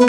Dear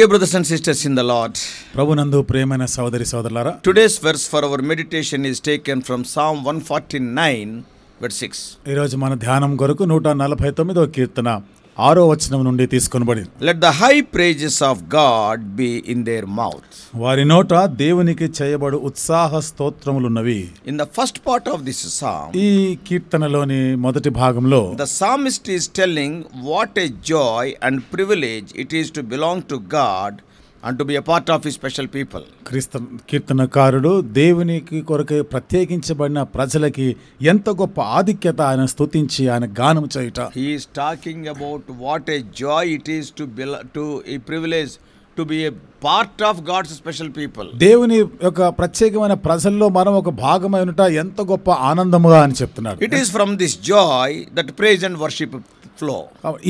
brothers and sisters in the Lord, ప్రభునందు ప్రియమైన సోదరి సోదరులారా, today's verse for our meditation is taken from Psalm 149 verse 6. ఈ రోజు మన ధ్యానం కొరకు 149వ కీర్తన 6వ వచనం నుండి తీసుకొనబడింది. Let the high praises of God be in their mouth. వారి నోట దేవునికి చేయబడు ఉత్సాహ స్తోత్రములున్నవి. In the first part of this psalm, ఈ కీర్తనలోని మొదటి భాగంలో the psalmist is telling what a joy and privilege it is to belong to God and to be a part of his special people. కీర్తనకారుడు దేవునికి కొరకై ప్రత్యేకించబడిన ప్రజలకి ఎంత గొప్ప ఆధిక్యత ఆయన స్తుతించి ఆయన గానం చేయుట. He is talking about what a joy it is to a privilege to be a part of God's special people. దేవుని యొక్క ప్రత్యేకమైన ప్రజల్లో మనం ఒక భాగమై ఉంట ఎంత గొప్ప ఆనందముగా అని చెప్తున్నాడు. It is from this joy that praise and worship flow.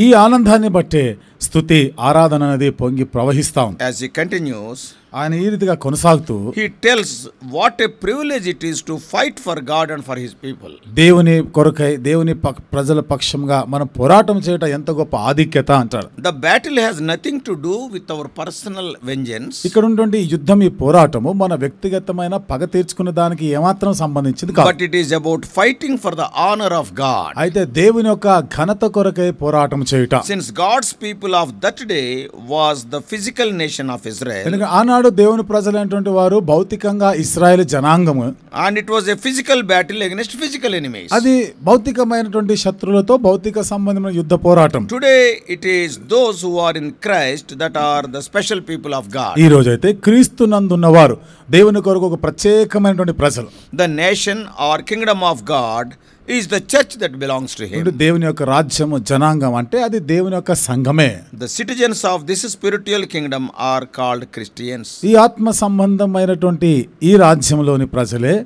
ఈ ఆనందాన్ని బట్టే స్తుతి ఆరాధన అనేది పొంగి ప్రవహిస్తా ఉంది. As he continues, ఆయన ఈ రీతిగా కొనసాగుతూ he tells what a privilege it is to fight for God and for his people. దేవుని కొరకై దేవుని ప్రజల పక్షంగా మనం పోరాటం చేయటం ఎంత గొప్ప ఆధిక్యత అంటారు. The battle has nothing to do with our personal vengeance. ఇక్కడ ఉన్నటువంటి యుద్ధం, ఈ పోరాటము మన వ్యక్తిగతమైన పగ తీర్చుకునే దానికి ఏమాత్రం సంబంధించింది కాదు. But it is about fighting for the honor of God. అయితే దేవుని యొక్క ఘనత కొరకై పోరాటం చేయుట. Since God's people of that day was the physical nation of Israel. ఎందుకంటే ఆనాడు దేవుని ప్రజలైనటువంటి వారు భౌతికంగా ఇశ్రాయేలు జనాంగము. And it was a physical battle against physical enemies. అది భౌతికమైనటువంటి శత్రువులతో భౌతిక సంబంధమైన యుద్ధ పోరాటం. Today it is those who are in Christ that are the special people of God. ఈ రోజు అయితే క్రీస్తునందున్నవారు దేవుని కొరకు ఒక ప్రత్యేకమైనటువంటి ప్రజలు. The nation or kingdom of God is the church that belongs to him. దేవుని యొక్క రాజ్యము జనాంగం అంటే అది దేవుని యొక్క సంఘమే. The citizens of this spiritual kingdom are called Christians. ఈ ఆత్మ సంబంధమైనటువంటి ఈ రాజ్యంలోని ప్రజలే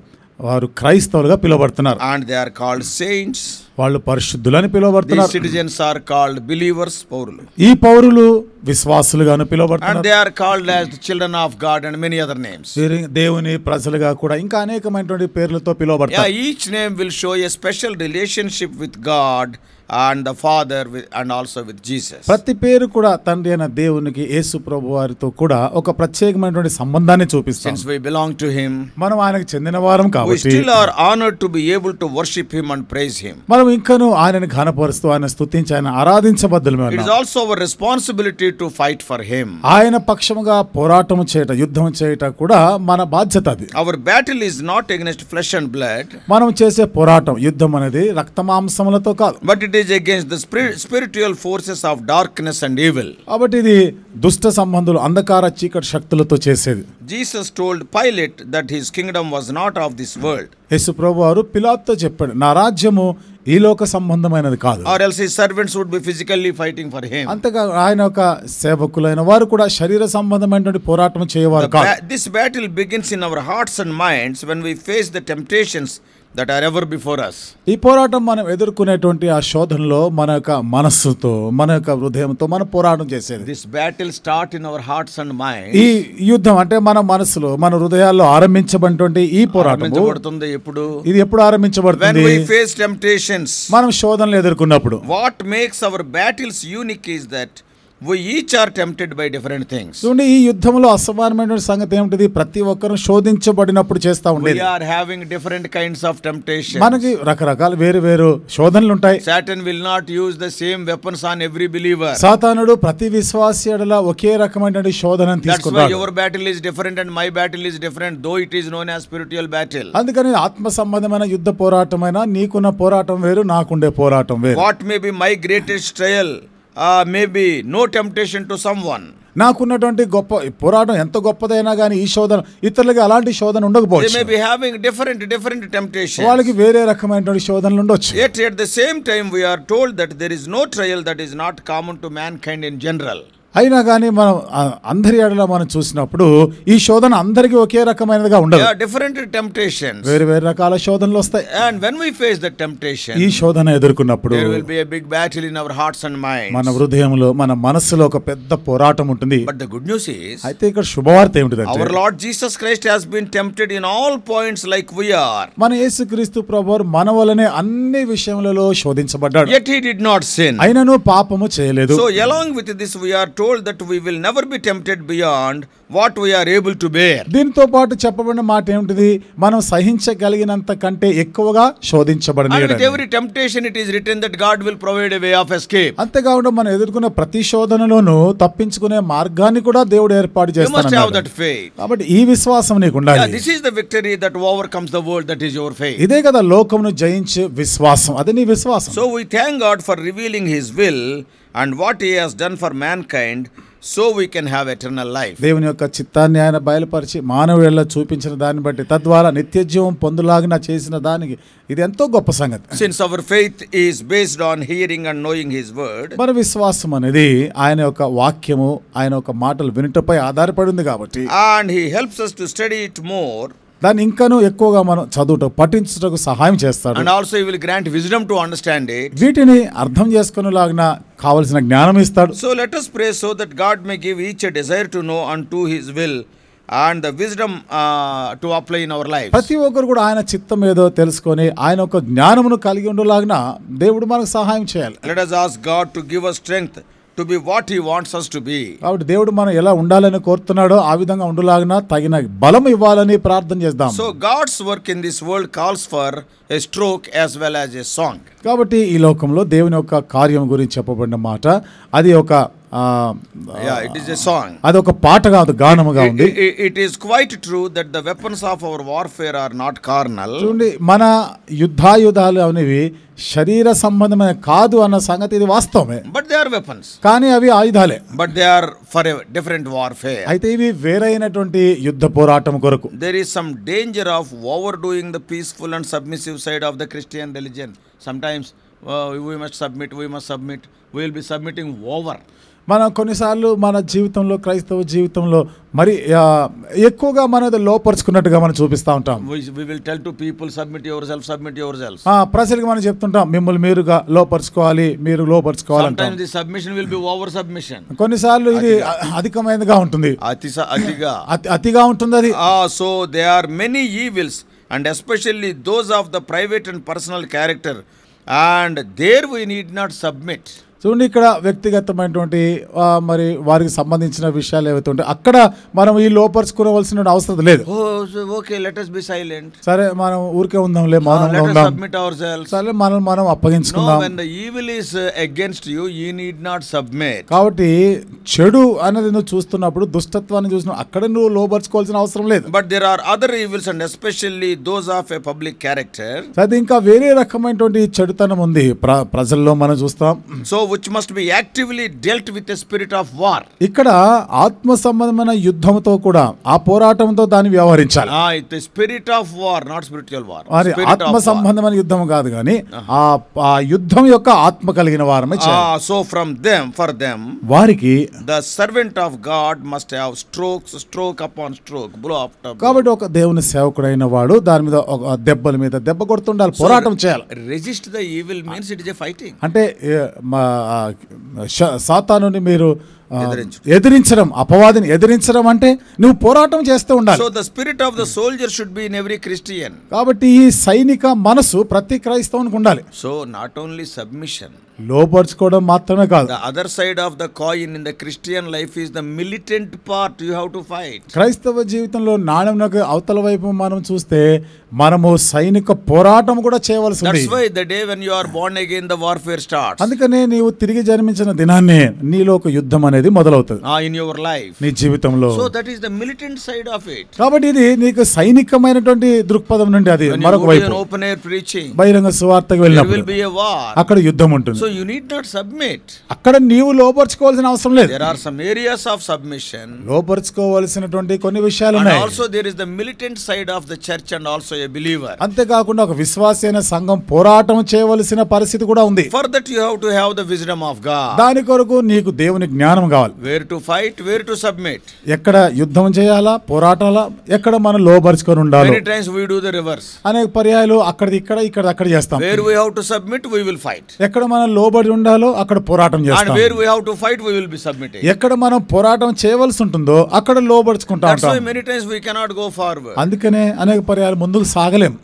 వారు క్రైస్తవులుగా పిలువబడుతున్నారు. And they are called saints. వాళ్ళు పరిశుద్ధులని పిలువబడుతున్నారు. These citizens are called believers, పౌరులు. ఈ పౌరులు విశ్వాసులుగాను పిలువబడుతున్నారు. And they are called as the children of God and many other names. దేవుని ప్రజలుగా కూడా ఇంకా అనేకమైనటువంటి పేర్లతో పిలువబడతారు. Each name will show a special relationship with God and the Father and also with Jesus. ప్రతి పేరు కూడా తండ్రి అయిన దేవునికి యేసు ప్రభు వారితో కూడా ఒక ప్రత్యేకమైనటువంటి సంబంధాన్ని చూపిస్తాం. Since we belong to him, మనం ఆయనకు చెందిన వారం కాబట్టి we still are honored to be able to worship him and praise him. మనం ఇంకను ఆయనను ఘనపరుస్తూ ఆయన స్తుతించి ఆయన ఆరాధించబద్దులమే ఉన్నాం. It is also our responsibility to fight for him. ఆయన పక్షముగా పోరాటం చేయట, యుద్ధం చేయట కూడా మన బాధ్యత అది. Our battle is not against flesh and blood. మనం చేసే పోరాటం, యుద్ధం అనేది రక్తమాంసములతో కాదు. But it is against the spiritual forces of darkness and evil. కాబట్టి ఇది దుష్ట సంబంధులు, అంధకార చీకటి శక్తులతో చేసేది. Jesus told Pilate that his kingdom was not of this world. యేసు ప్రభువు వారు పిలాతుతో చెప్పాడు, నా రాజ్యము ఈ లోక సంబంధమైనది కాదు. Or else his servants would be physically fighting for him. అంతగా ఆయన ఒక సేవకులైన వారు కూడా శరీర సంబంధమైనటువంటి పోరాటం చేయవారు కాదు. This battle begins in our hearts and minds when we face the temptations that are ever before us. ఈ పోరాటం మనం ఎదుర్కొనేటువంటి ఆ శోధనలో మన యొక్క మనస్సుతో, మన యొక్క హృదయంతో మనం పోరాటం చేసేది. This battle start in our hearts and minds. ఈ యుద్ధం అంటే మన మనసులో, మన హృదయాల్లో ఆరంభించబడినటువంటి ఈ పోరాటం ఇది ఎప్పుడు ఆరంభించబడుతుంది? When we face temptations. మనం శోధనలు ఎదుర్కొన్నప్పుడు. What makes our battles unique is that we each are tempted by different things. చూడండి, ఈ యుద్ధంలో అసమానమైన సంగతి ఏమిటి? ప్రతి ఒక్కరు శోధించబడినప్పుడు చేస్తా ఉండేది. We are having different kinds of temptations. మనకి రకరకాల వేరు శోధనలు ఉంటాయి. Satan will not use the same weapons on every believer. సాతానుడు ప్రతి విశ్వాసి ఎడల ఒకే రకమైనటువంటి శోధనను తీసుకుంటాడు. That's why your battle is different and my battle is different, though it is known as spiritual battle. అందుకని ఆత్మ సంబంధమైన యుద్ధ పోరాటమైన నీకున్న పోరాటం వేరు, నాకుండే పోరాటం వేరు. What may be my greatest trial may be no temptation to someone. నాకున్నటువంటి గొప్ప పోరాటం ఎంత గొప్పదైనా కానీ ఈ శోధన ఇతరులకి అలాంటి శోధన ఉండకపోవచ్చు. They may be having different temptations. వాళ్ళకి వేరే రకమైనటువంటి శోధనలు ఉండొచ్చు. Yet at the same time we are told that there is no trial that is not common to mankind in general. అయినా కానీ మనం అందరి ఎడల మనం చూసినప్పుడు ఈ శోధన అందరికీ ఒకే రకమైనదిగా ఉండదు. Different temptations. వేరు వేరు రకాల శోధనలు వస్తాయి. And when we face the temptation, ఈ శోధన ఎదుర్కొన్నప్పుడు there will be a big battle in our hearts and minds. మన హృదయంలో మన మనసులో ఒక పెద్ద పోరాటం ఉంటుంది. But the good news is, అయితే ఇక్కడ శుభవార్త ఏమిటిదంటే, our Lord Jesus Christ has been tempted in all points like we are. మన యేసుక్రీస్తు ప్రభువు మన వలనే అన్ని విషయములలో శోధించబడ్డాడు. Yet he did not sin. అయినను పాపము చేయలేదు. So along with this we are told that we will never be tempted beyond what we are able to bear. దీంతో పాటు చెప్పబడిన మాట ఏమిటిది? మనం సహించగలిగినంత కంటే ఎక్కువగా శోధించబడని. And with every temptation it is written that God will provide a way of escape. అంతేకాకుండా మనం ఎదుర్కొన్న ప్రతి శోధనలోనూ తప్పించుకునే మార్గాన్ని కూడా దేవుడు ఏర్పాటు You must have చేస్తాడు. that faith. కాబట్టి ఈ విశ్వాసం నీకు ఉండాలి. This is the victory that overcomes the world, that is your faith. ఇదే కదా లోకమును జయించే విశ్వాసం, అది నీ విశ్వాసం. So we thank God for revealing his will and what he has done for mankind, so we can have eternal life. దేవుని యొక్క చిత్తాన్ని ఆయన బయలుపరిచి మానవుడిలో చూపించిన దాన్ని బట్టి తద్వారా నిత్య జీవం పొందులాగిన చేసిన దానికి ఇది ఎంతో గొప్ప సంగతి. Since our faith is based on hearing and knowing his word, మన విశ్వాసం అనేది ఆయన యొక్క వాక్యము, ఆయన యొక్క మాటలు వినుటపై ఆధారపడి ఉంది కాబట్టి, and he helps us to study it more, దాన్ని ఇంకాను ఎక్కువగా మనం చదువుట పఠించుటకు సహాయం చేస్తాడు. and also he will grant wisdom to understand it. వీటిని అర్థం చేసుకునేలాగిన కావలసిన జ్ఞానం ఇస్తాడు. So let us pray so that God may give each a desire to know unto his will and the wisdom to apply in our lives. ప్రతి ఒక్కరు కూడా ఆయన చిత్తం ఏదో తెలుసుకొని ఆయన ఒక జ్ఞానమును కలిగి ఉండలాగిన దేవుడు మనకు సహాయం చేయాలి. Let us ask God to give us strength to be what he wants us to be. కాబట్టి దేవుడు మనం ఎలా ఉండాలని కోరుతున్నాడో ఆ విధంగా ఉండలాగిన తగిన బలం ఇవ్వాలని ప్రార్థన చేద్దాం. So God's work in this world calls for a stroke as well as a song. కాబట్టి ఈ లోకంలో దేవుని యొక్క కార్యం గురించి చెప్పబడిన మాట అది ఒక it is a song. అది ఒక పాట కాదు, గానముగా ఉంది. It is quite true that the weapons of our warfare are not carnal. చూడండి, మన యుద్ధాయుధాలు అనేవి శరీర సంబంధమైన కాదు అన్న సంగతి ఇది వాస్తవమే. But they are weapons. కానీ అవి ఆయుధాలే. But they are for a different warfare. అయితే ఇవి వేరైనటువంటి యుద్ధ పోరాటం కొరకు. There is some danger of overdoing the peaceful and submissive side of the Christian religion. Sometimes we must submit, we will be submitting over. మనం కొన్నిసార్లు మన జీవితంలో, క్రైస్తవ జీవితంలో మరి ఎక్కువగా మనది లోపరుచుకున్నట్టుగా మనం చూపిస్తూ ఉంటాం. We will tell to people, submit yourselves. ప్రజలకు మనం చెప్తుంటాం, మిమ్మల్ని మీరుగా లోపరుచుకోవాలి, మీరు లోపరుచుకోవాలి. Sometimes the submission will be over submission. కొన్నిసార్లు ఇది అధికమైనదిగా ఉంటుంది, అతిగా ఉంటుంది అది. So there are many evils, and especially those of the private and personal character, and there we need not submit. చూడండి, ఇక్కడ వ్యక్తిగతమైనటువంటి మరి వారికి సంబంధించిన విషయాలు ఏవైతే ఉంటాయి అక్కడ మనం ఈ లోపరుచుకోవాల్సిన అవసరం లేదు. Okay, let us be silent. సరే, మనం ఊరికే ఉందాంలే, మౌనంగా ఉందాం. Submit ourselves. సరే, మనం అప్పగించుకుందాం. No, when the evil is against you, you need not submit. కాబట్టి చెడు అనేది నువ్వు చూస్తున్నప్పుడు, దుష్టత్వాన్ని చూసినప్పుడు అక్కడ నువ్వు లోపరుచుకోవాల్సిన అవసరం లేదు. But there are other evils, and especially those of a public character. అది ఇంకా వేరే రకమైనటువంటి చెడుతనం ఉంది ప్రజల్లో మనం చూస్తాం. So which must be actively dealt with a spirit of war. ఇక్కడ ఆత్మ సంబంధమైన యుద్ధంతో కూడా ఆ పోరాటంతో దాన్ని వ్యవహరించాలి. It's a spirit of war, not spiritual war. ఆత్మ సంబంధమైన యుద్ధం కాదు కానీ ఆ యుద్ధం యొక్క ఆత్మ కలిగిన వారమే చేయాలి. So for them వారికి the servant of God must have stroke upon stroke, blow after blow. కాబట్టి ఒక దేవుని సేవకుడైన వాడు దాని మీద ఒక దెబ్బల మీద దెబ్బ కొడుతుండాలి, పోరాటం చేయాలి. Resist the evil means it is a fighting. అంటే సాతానుని మీరు ఎదిరించడం, అపవాదిని ఎదిరించడం అంటే నువ్వు పోరాటం చేస్తూ ఉండాలి. So the spirit of the soldier should be in every Christian. కాబట్టి ఈ సైనిక మనసు ప్రతి క్రైస్తవునికి ఉండాలి. So not only submission, లోపరుచుకోవడం మాత్రమే కాదు, the other side of the coin in the Christian life is the militant part. You have to fight. క్రైస్తవ జీవితంలో నాణ్యంకు అవతల వైపు మనం చూస్తే మనము సైనిక పోరాటం కూడా చేయవలసి ఉంది. That's why the day when you are born again, the warfare starts. అందుకనే నీవు తిరిగి జన్మించిన దినాన్నే నీలో ఒక యుద్ధం అనేది మొదలవుతుంది in your life, నీ జీవితంలో. So that is the militant side of it. కాబట్టి ఇది నీకు సైనికమైనటువంటి దృక్పథం నుండి అది మరొక వైపు. Open air preaching, బహిరంగ సువార్తకు వెళ్ళినప్పుడు there will be a war. అక్కడ యుద్ధం ఉంటుంది. So you need not submit. అక్కడ నీవు లోపరుచుకోవాల్సిన అవసరం లేదు. There are some areas of submission. లోపరుచుకోవాల్సినటువంటి కొన్ని విషయాలు ఉన్నాయి. And also there is the militant side of the church and also a believer. అంతేకాకుండా ఒక విశ్వాసి అయిన సంఘం పోరాటం చేయవలసిన పరిస్థితి కూడా ఉంది. For that you have to have the wisdom of God. దాని కొరకు నీకు దేవుని జ్ఞానం కావాలి. Where to fight, where to submit. ఎక్కడ యుద్ధం చేయాలా, పోరాటాలా, ఎక్కడ మనం లోబరుచుకొని ఉండాలి. Many times we do the reverse. అనేక పర్యాయాలు అక్కడిది ఇక్కడ, ఇక్కడ అక్కడ చేస్తాం. Where we have to submit, we will fight. ఎక్కడ మనం లోబడి ఉండాలో అక్కడ పోరాటం And చేస్తాం. where we have to fight, we will be submitting. ఎక్కడ మనం పోరాటం చేయవలసి ఉంటుందో అక్కడ లోబడుచుకుంటా That's why ఉంటాం. many times we cannot go forward. అందుకనే అనేక పర్యాలు ముందుకు సాగలేం.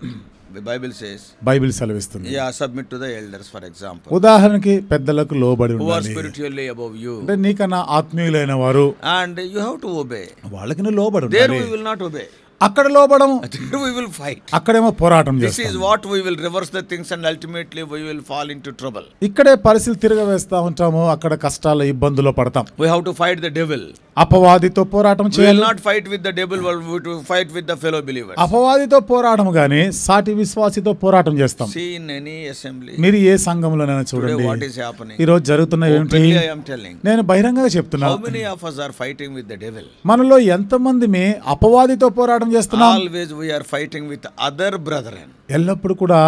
The Bible says, బైబిల్ సెలవిస్తుంది. yeah, submit to the elders, for example, ఉదాహరణకి పెద్దలకు లోబడి who are ఉండాలి. spiritually above you. అంటే నీకన్నా ఆత్మీయులైన వారు, And you have to obey. వాళ్ళకి నువ్వు లోబడి There ఉండాలి. we will not obey. అక్కడ లోబడం, There we will fight. అక్కడేమో పోరాటం This చేస్తాం. is what we will reverse the things and ultimately we will fall into trouble. ఇక్కడే పరిస్థితులు తిరగవేస్తా ఉంటాము, అక్కడ కష్టాల ఇబ్బందులో పడతాం. We have to fight the devil. అపవాదితో పోరాటం We will చేయాలి. not fight with the devil, we will fight with the fellow believers. అపవాదితో పోరాటం గాని సాటి విశ్వాసితో పోరాటం చేస్తాం. See in any assembly, మీరు ఏ సంఘంలోనైనా today చూడండి, what is happening? ఈ రోజు జరుగుతున్న ఏమిటి? Openly I am telling. నేను బహిరంగంగా చెప్తున్నా, How many of us are fighting with the devil? మనలో ఎంతమంది అపవాదితో పోరాటం చేస్తున్నాం? Always we are fighting with other brethren. ఎల్లప్పుడు కూడా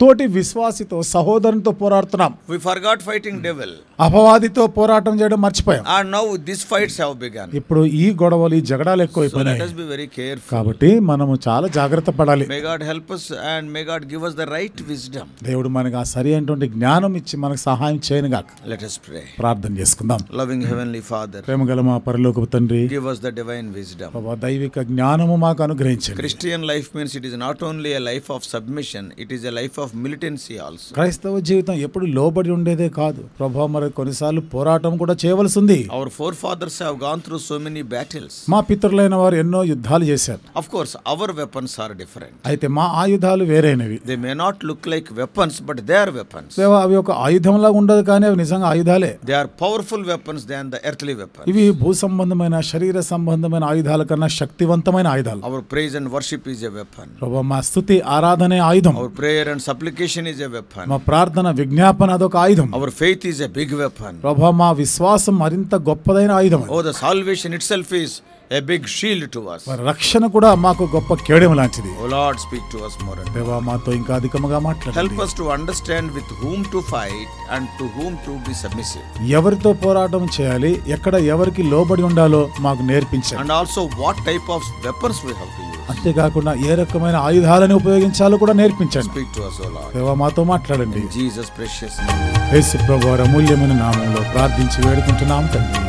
తోటి విశ్వాసితో, సహోదరునితో పోరాడుతున్నాం. We forgot fighting devil. అపవాదితో పోరాటం చేయడం మర్చిపోయాం. And now these fights have begun. ఇప్పుడు ఈ గొడవలు, ఈ జగడాలు So let ఎక్కువైపోయినాయి. us be very careful. కాబట్టి మనము చాలా జాగ్రత్త పడాలి. May God help us and may God give us the right wisdom. దేవుడు మనకు ఆ సరి అయినటువంటి జ్ఞానం ఇచ్చి మనకు సహాయం చేయనుగాక. Let us pray. ప్రార్థన చేసుకుందాం. Loving Heavenly Father, ప్రేమగల మా పరలోకపు తండ్రి, give us the divine wisdom. ప్రభా దైవిక జ్ఞానము మాకు అనుగ్రహించండి. Christian life means it is not only a life of submission, it is a life of militancy also. క్రైస్తవ జీవితం ఎప్పుడు లోబడి ఉండేదే కాదు ప్రభా, మరి కొన్నిసార్లు పోరాటం కూడా చేయవలసి ఉంది. Our forefathers have gone through so many battles. మా పితరులైన వారు ఎన్నో యుద్ధాలు చేశారు. Of course, our weapons are different. అయితే మా ఆయుధాలు వేరైనవి. They may not look like weapons, but they are weapons. అవి ఒక ఆయుధంలా ఉండదు, కానీ అవి నిజంగా ఆయుధాలే. They are powerful weapons than the earthly weapons. ఇవి భూ సంబంధమైన, శరీర సంబంధమైన ఆయుధాల కన్నా శక్తివంతమైన ఆయుధాలు. Our praise and worship is a weapon. ప్రభా మా స్తుతి ఆరాధనే ఆయుధం. Our prayer and supplication is a weapon. మా ప్రార్థన విజ్ఞాపన అదొక ఆయుధం. Our faith is a big weapon. ప్రభా మా విశ్వాసం మరింత గొప్పదైన ఆయుధం. Oh, the salvation itself is a big shield to us. రక్షణ కూడా మాకు గొప్ప కేడెం లాంటిది. Oh Lord, speak to us more and more. దేవా మాతో ఇంకా అధికముగా Help మాట్లాడండి. us to understand with whom to fight and to whom to be submissive. ఎవరితో పోరాటం చేయాలి, ఎక్కడ ఎవరికి లోబడి ఉండాలో మాకు నేర్పించండి. And also what type of weapons we have to use. అంతేకాకుండా ఏ రకమైన ఆయుధాలను ఉపయోగించాలో కూడా నేర్పించండి. Speak to us, O Lord. దేవా మాతో మాట్లాడండి. In Jesus' precious name. యేసు ప్రభువు అమూల్యమైన నామములో ప్రార్థించి వేడుకుంటున్నాం తండ్రి.